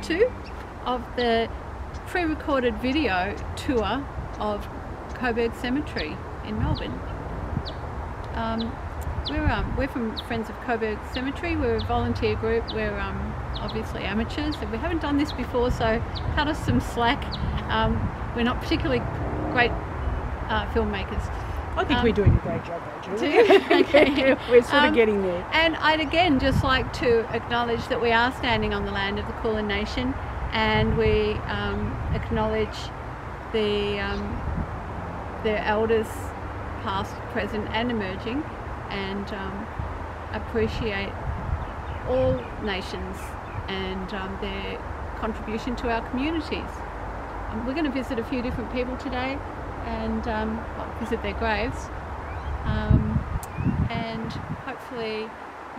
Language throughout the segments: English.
part 2 of the pre-recorded video tour of Coburg Cemetery in Melbourne. We're from Friends of Coburg Cemetery. We're a volunteer group. We're obviously amateurs, and we haven't done this before, so cut us some slack. We're not particularly great filmmakers. I think we're doing a great job, though, do you? Okay. We're sort of getting there. And I'd again just like to acknowledge that we are standing on the land of the Kulin Nation, and we acknowledge the elders past, present and emerging, and appreciate all nations and their contribution to our communities. We're going to visit a few different people today and visit their graves, and hopefully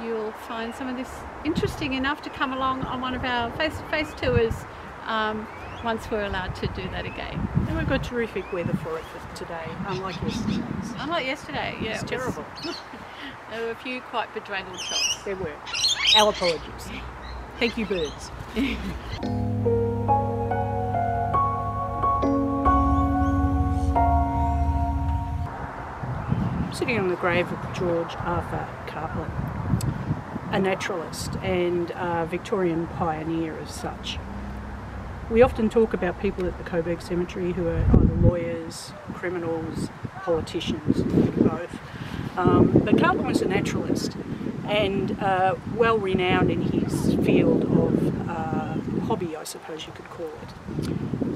you'll find some of this interesting enough to come along on one of our face-to-face tours once we're allowed to do that again. And we've got terrific weather for it for today, unlike yesterday. Unlike yesterday, yeah. It's terrible. There were a few quite bedraggled shots. There were. Our apologies. Thank you, birds. I'm sitting on the grave of George Arthur Cartlett, a naturalist and a Victorian pioneer as such. We often talk about people at the Coburg Cemetery who are either lawyers, criminals, politicians, both. But Cartlett was a naturalist and well renowned in his field of hobby, I suppose you could call it.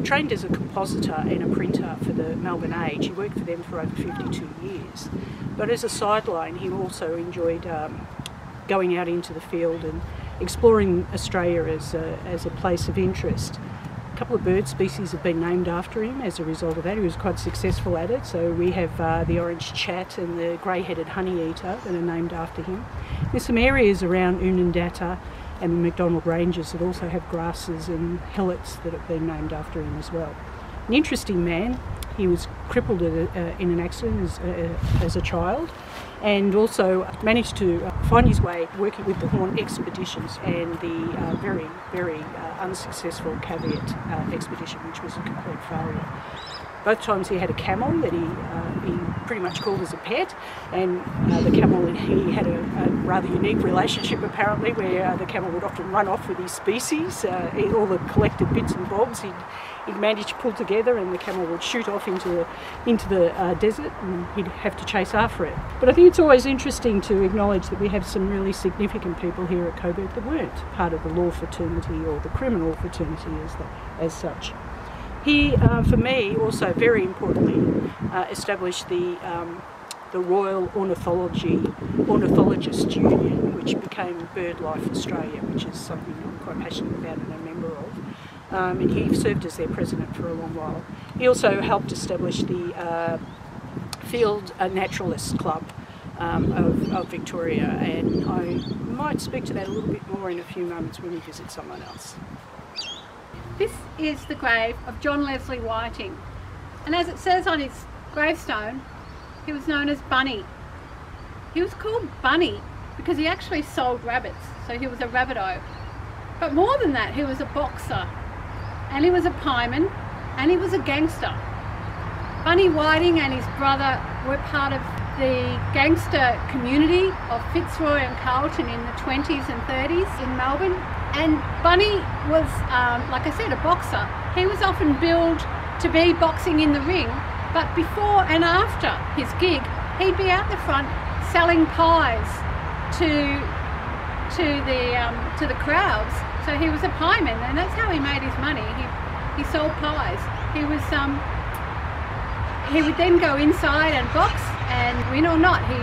Trained as a compositor and a printer for the Melbourne Age, he worked for them for over 52 years. But as a sideline, he also enjoyed going out into the field and exploring Australia as a place of interest. A couple of bird species have been named after him as a result of that. He was quite successful at it. So we have the orange chat and the grey-headed honeyeater that are named after him. There's some areas around Unandatta and the McDonald Ranges that also have grasses and hillocks that have been named after him as well. An interesting man. He was crippled in an accident as a child, and also managed to find his way working with the Horn expeditions and the very, very unsuccessful Caveat expedition, which was a complete failure. Both times he had a camel that he pretty much called as a pet, and the camel and he had a rather unique relationship apparently, where the camel would often run off with his species, all the collected bits and bobs he'd managed to pull together, and the camel would shoot off into the desert, and he'd have to chase after it. But I think it's always interesting to acknowledge that we have some really significant people here at Coburg that weren't part of the law fraternity or the criminal fraternity as such. He, for me, also very importantly, established the Royal Ornithologist Union, which became BirdLife Australia, which is something I'm quite passionate about and a member of. And he served as their president for a long while. He also helped establish the Field Naturalist Club of Victoria, and I might speak to that a little bit more in a few moments when we visit someone else. This is the grave of John Leslie Whiting, and as it says on his gravestone, he was known as Bunny. He was called Bunny because he actually sold rabbits, so he was a rabbito. But more than that, he was a boxer, and he was a pieman, and he was a gangster. Bunny Whiting and his brother were part of the gangster community of Fitzroy and Carlton in the 20s and 30s in Melbourne. And Bunny was, like I said, a boxer. He was often billed to be boxing in the ring, but before and after his gig, he'd be out the front selling pies to the crowds. So he was a pieman, and that's how he made his money. He sold pies. He would then go inside and box, and win or not, he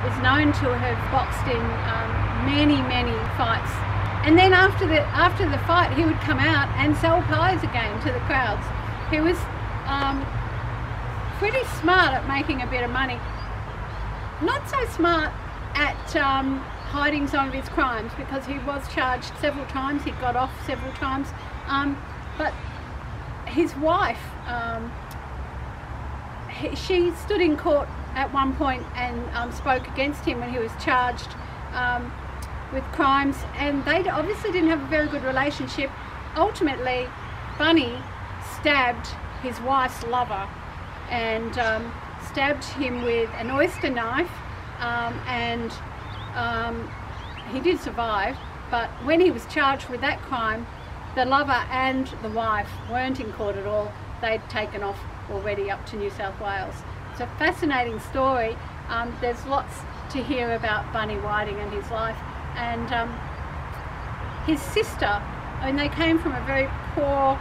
was known to have boxed in many fights. And then after the fight, he would come out and sell pies again to the crowds. He was pretty smart at making a bit of money. Not so smart at hiding some of his crimes, because he was charged several times. He got off several times. But his wife, she stood in court at one point and spoke against him when he was charged with crimes, and they obviously didn't have a very good relationship. ultimately Bunny stabbed his wife's lover and stabbed him with an oyster knife, and he did survive, but when he was charged with that crime, the lover and the wife weren't in court at all. They'd taken off already up to New South Wales. It's a fascinating story. There's lots to hear about Bunny Whiting and his life. And his sister, I mean, they came from a very poor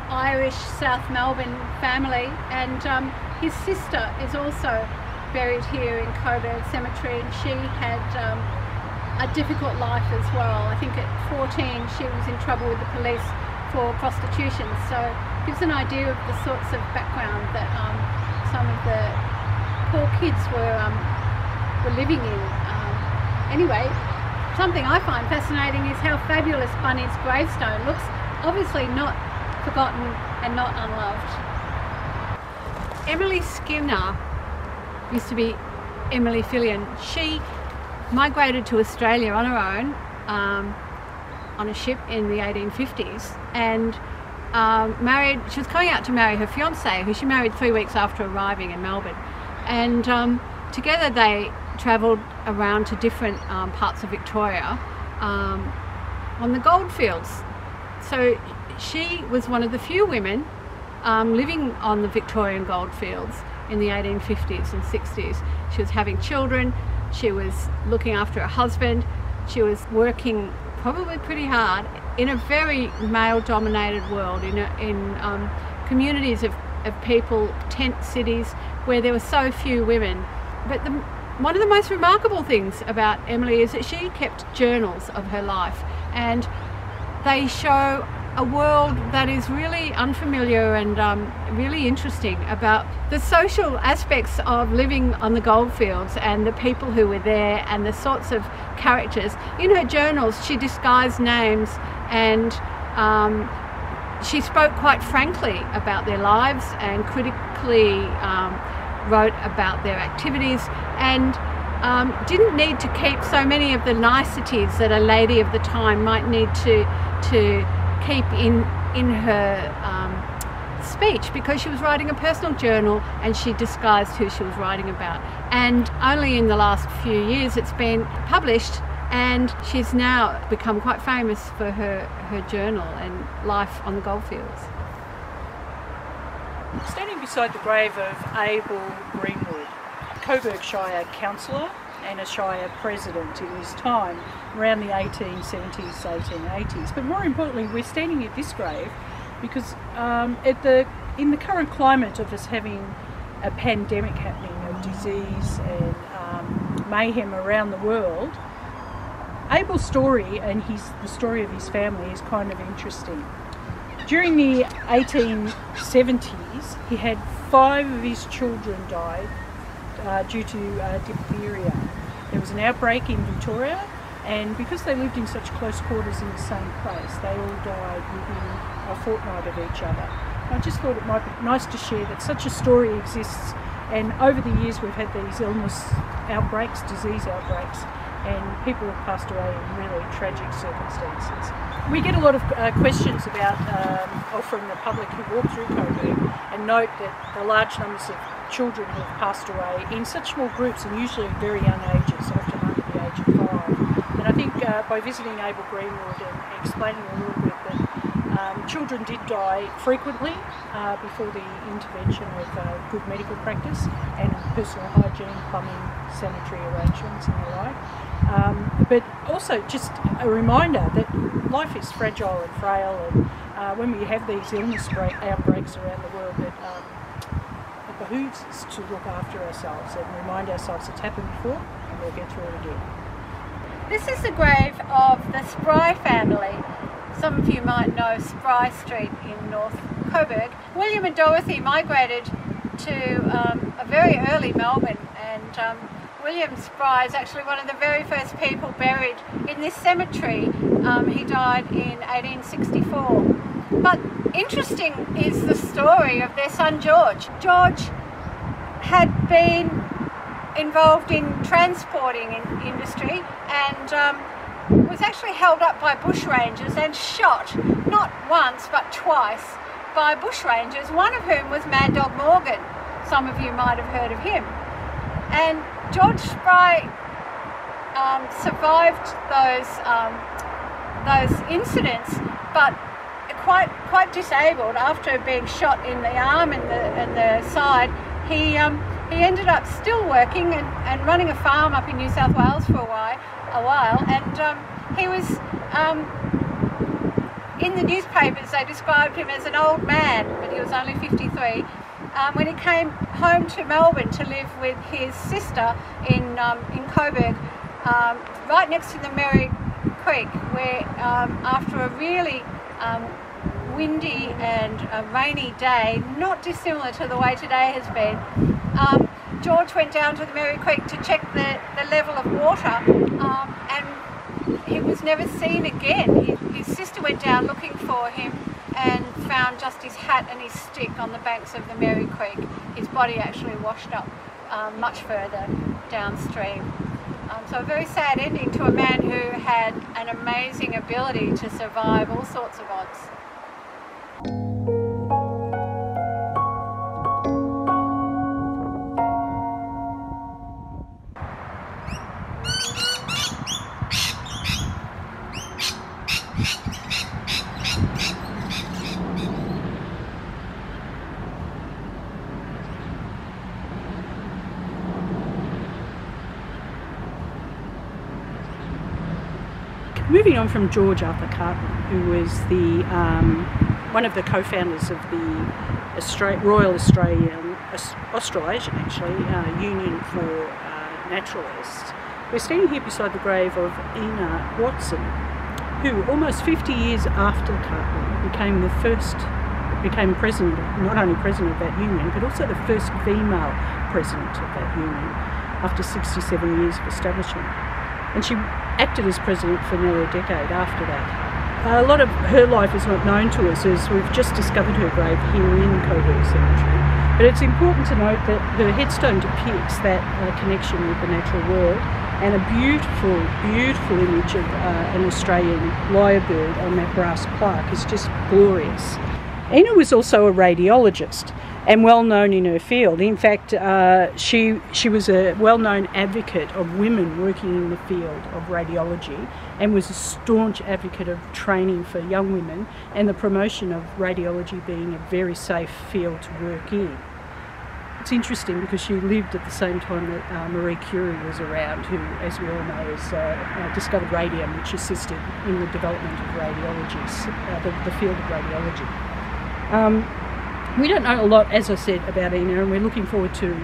Irish South Melbourne family, and his sister is also buried here in Coburg Cemetery, and she had a difficult life as well. I think at 14 she was in trouble with the police for prostitution, so it gives an idea of the sorts of background that some of the poor kids were living in. Anyway, something I find fascinating is how fabulous Bunny's gravestone looks, obviously not forgotten and not unloved. Emily Skinner used to be Emily Fillion. She migrated to Australia on her own on a ship in the 1850s, and she was coming out to marry her fiance, who she married 3 weeks after arriving in Melbourne, and together they travelled around to different parts of Victoria on the goldfields. So she was one of the few women living on the Victorian goldfields in the 1850s and 60s. She was having children, she was looking after her husband, she was working probably pretty hard in a very male-dominated world, in communities of people, tent cities, where there were so few women. But one of the most remarkable things about Emily is that she kept journals of her life, and they show a world that is really unfamiliar and really interesting about the social aspects of living on the goldfields and the people who were there and the sorts of characters. In her journals she disguised names, and she spoke quite frankly about their lives and critically wrote about their activities, and didn't need to keep so many of the niceties that a lady of the time might need to keep in her speech, because she was writing a personal journal and she disguised who she was writing about. And only in the last few years it's been published, and she's now become quite famous for her journal and life on the goldfields. Standing beside the grave of Abel Greenwood, Coburg Shire councillor and a Shire president in his time around the 1870s, 1880s. But more importantly, we're standing at this grave because in the current climate of us having a pandemic happening of disease and mayhem around the world, Abel's story and the story of his family is kind of interesting. During the 1870s, he had 5 of his children died due to diphtheria. There was an outbreak in Victoria, and because they lived in such close quarters in the same place, they all died within a fortnight of each other. I just thought it might be nice to share that such a story exists, and over the years we've had these illness outbreaks, disease outbreaks, and people have passed away in really tragic circumstances. We get a lot of questions about, or from the public who walk through Coburg, and note that the large numbers of children who have passed away in such small groups, and usually very young ages, often under the age of 5. And I think by visiting Abel Greenwood and explaining a little bit that children did die frequently before the intervention of good medical practice and personal hygiene, plumbing, sanitary arrangements and the like. But also just a reminder that life is fragile and frail, and when we have these illness outbreaks around the world, that it behooves us to look after ourselves and remind ourselves it's happened before and we'll get through it again. This is the grave of the Spry family. Some of you might know Spry Street in North Coburg. William and Dorothy migrated to a very early Melbourne, and William Spry is actually one of the very first people buried in this cemetery. He died in 1864. But interesting is the story of their son George. George had been involved in transporting industry, and was actually held up by bushrangers and shot, not once but twice, by bushrangers, one of whom was Mad Dog Morgan. Some of you might have heard of him. And George Spry survived those incidents, but quite disabled after being shot in the arm and the side. He ended up still working and running a farm up in New South Wales for a while, and he was in the newspapers. They described him as an old man, but he was only 53. When he came home to Melbourne to live with his sister in Coburg, right next to the Merri-bek, where after a really windy and a rainy day, not dissimilar to the way today has been, George went down to the Merri-bek to check the level of water, and he was never seen again. His sister went down looking for him and found just his hat and his stick on the banks of the Merri-bek. His body actually washed up much further downstream. So a very sad ending to a man who had an amazing ability to survive all sorts of odds. Moving on from George Arthur Cartman, who was the one of the co-founders of the Royal Australasian Union for Naturalists, we're standing here beside the grave of Ina Watson, who almost 50 years after Cartman became president, not only president of that union, but also the first female president of that union after 67 years of establishment. And she acted as president for nearly a decade after that. A lot of her life is not known to us, as we've just discovered her grave here in Coburg Cemetery. But it's important to note that her headstone depicts that connection with the natural world, and a beautiful, beautiful image of an Australian lyrebird on that brass plaque is just glorious. Ina was also a radiologist and well known in her field. In fact, she was a well-known advocate of women working in the field of radiology, and was a staunch advocate of training for young women and the promotion of radiology being a very safe field to work in. It's interesting because she lived at the same time that Marie Curie was around, who, as we all know, has discovered radium, which assisted in the development of radiology, the field of radiology. We don't know a lot, as I said, about Ina, and we're looking forward to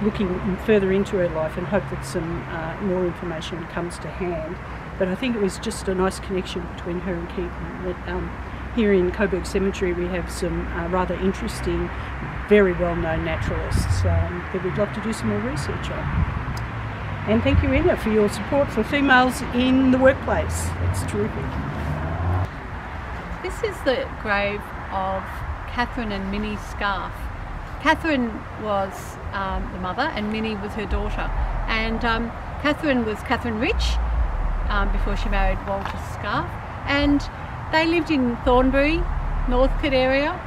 looking further into her life and hope that some more information comes to hand. But I think it was just a nice connection between her and Keaton. That here in Coburg Cemetery we have some rather interesting, very well-known naturalists that we'd love to do some more research on. And thank you, Ina, for your support for females in the workplace. It's terrific. This is the grave of Catherine and Minnie Scarf. Catherine was the mother and Minnie was her daughter. And Catherine was Catherine Rich before she married Walter Scarf. And they lived in Thornbury, Northcote area.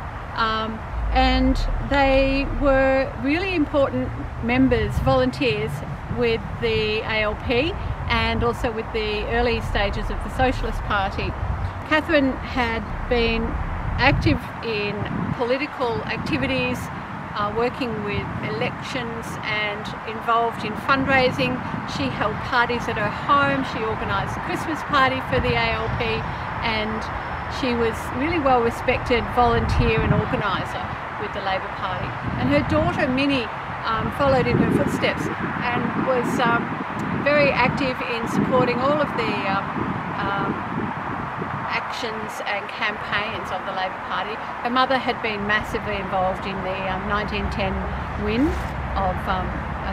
And they were really important members, volunteers with the ALP and also with the early stages of the Socialist Party. Catherine had been active in political activities, working with elections and involved in fundraising. She held parties at her home, she organised the Christmas party for the ALP, and she was really well respected volunteer and organiser with the Labor Party. And her daughter Minnie followed in her footsteps and was very active in supporting all of the actions and campaigns of the Labor Party. Her mother had been massively involved in the 1910 win of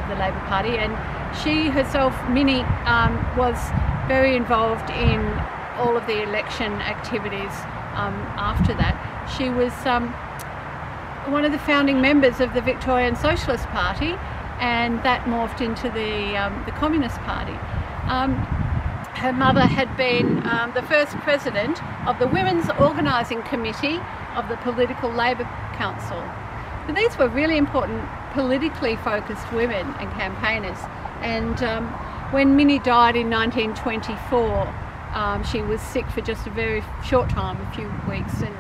the Labor Party, and she herself, Minnie, was very involved in all of the election activities after that. She was one of the founding members of the Victorian Socialist Party, and that morphed into the Communist Party. Her mother had been the first president of the Women's Organising Committee of the Political Labour Council. So these were really important politically focused women and campaigners. And when Minnie died in 1924, she was sick for just a very short time, a few weeks, and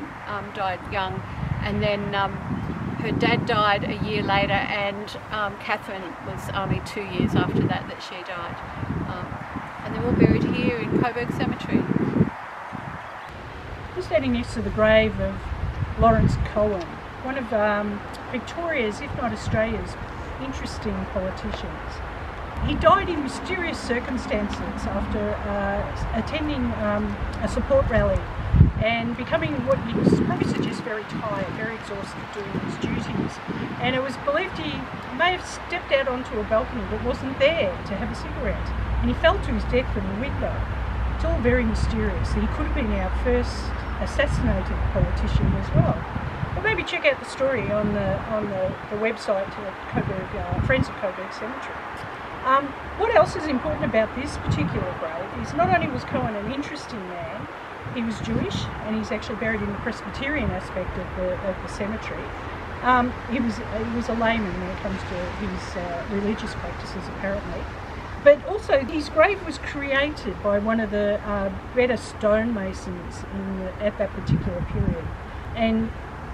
died young. And then her dad died a year later, and Catherine was only 2 years after that she died. And they're all buried here in Coburg Cemetery. We're standing next to the grave of Lawrence Cohen, one of Victoria's, if not Australia's, interesting politicians. He died in mysterious circumstances after attending a support rally and becoming what you probably suggest very tired, very exhausted doing his duties. And it was believed he may have stepped out onto a balcony but wasn't there to have a cigarette. And he fell to his death from the window. It's all very mysterious. He could have been our first assassinated politician as well. But maybe check out the story on the website of Friends of Coburg Cemetery. What else is important about this particular grave is not only was Cohen an interesting man, he was Jewish, and he's actually buried in the Presbyterian aspect of the cemetery. He was a layman when it comes to his religious practices, apparently. But also his grave was created by one of the better stonemasons at that particular period. And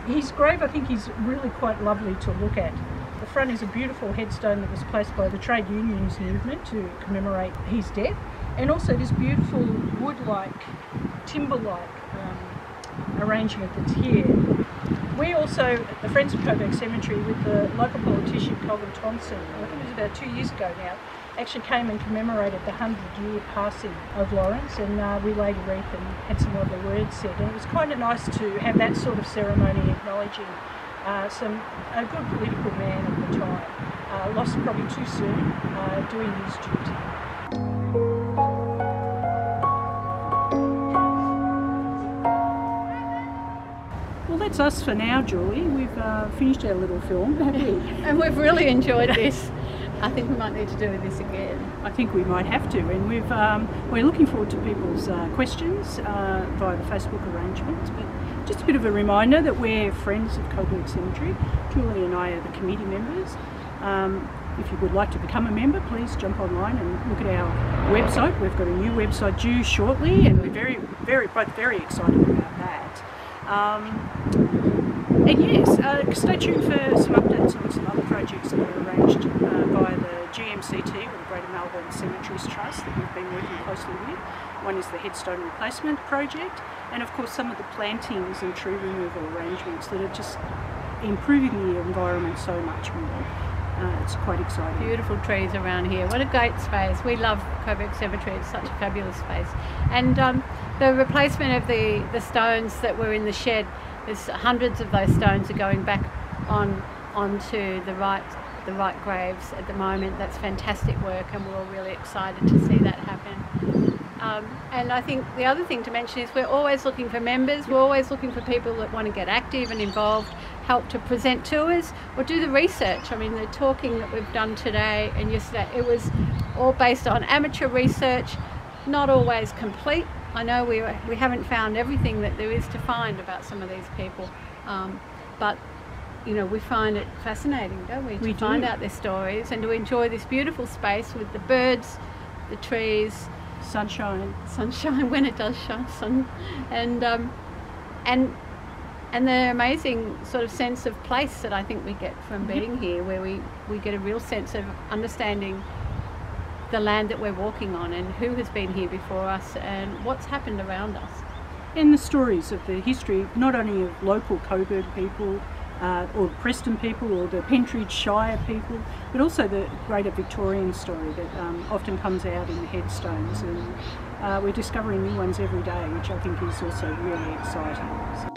his grave, I think, is really quite lovely to look at. The front is a beautiful headstone that was placed by the trade unions movement to commemorate his death, and also this beautiful wood-like, timber-like arrangement that's here. We also, at the Friends of Coburg Cemetery, with the local politician Colin Thompson, I think it was about 2 years ago now, actually came and commemorated the 100-year passing of Lawrence, and we laid a wreath and had some lovely words said. And it was kind of nice to have that sort of ceremony acknowledging a good political man of the time, lost probably too soon, doing his duty. Well, that's us for now, Julie. We've finished our little film, haven't we? And we've really enjoyed this. I think we might need to do this again. I think we might have to, and we're looking forward to people's questions via the Facebook arrangements. But just a bit of a reminder that we're Friends of Coburg Cemetery. Julie and I are the committee members. If you would like to become a member, please jump online and look at our website. We've got a new website due shortly, and we're both very excited about that. And yes, stay tuned for some updates on some other projects that are arranged by the GMCT, or the Greater Melbourne Cemeteries Trust, that we've been working closely with. One is the headstone replacement project, and of course some of the plantings and tree removal arrangements that are just improving the environment so much more. It's quite exciting. Beautiful trees around here. What a great space. We love Coburg Cemetery. It's such a fabulous space. And the replacement of the stones that were in the shed, there's hundreds of those stones are going back onto the right graves at the moment. That's fantastic work, and we're all really excited to see that happen. And I think the other thing to mention is we're always looking for members. We're always looking for people that want to get active and involved, help to present tours or do the research. I mean, the talking that we've done today and yesterday, it was all based on amateur research, not always complete. I know we haven't found everything that there is to find about some of these people, but you know, we find it fascinating, don't we? To find out their stories and to enjoy this beautiful space with the birds, the trees, sunshine when it does shine, and the amazing sort of sense of place that I think we get from being here, where we get a real sense of understanding the land that we're walking on and who has been here before us and what's happened around us. And the stories of the history, not only of local Coburg people, or Preston people, or the Pentridge Shire people, but also the greater Victorian story that often comes out in the headstones, and we're discovering new ones every day, which I think is also really exciting. So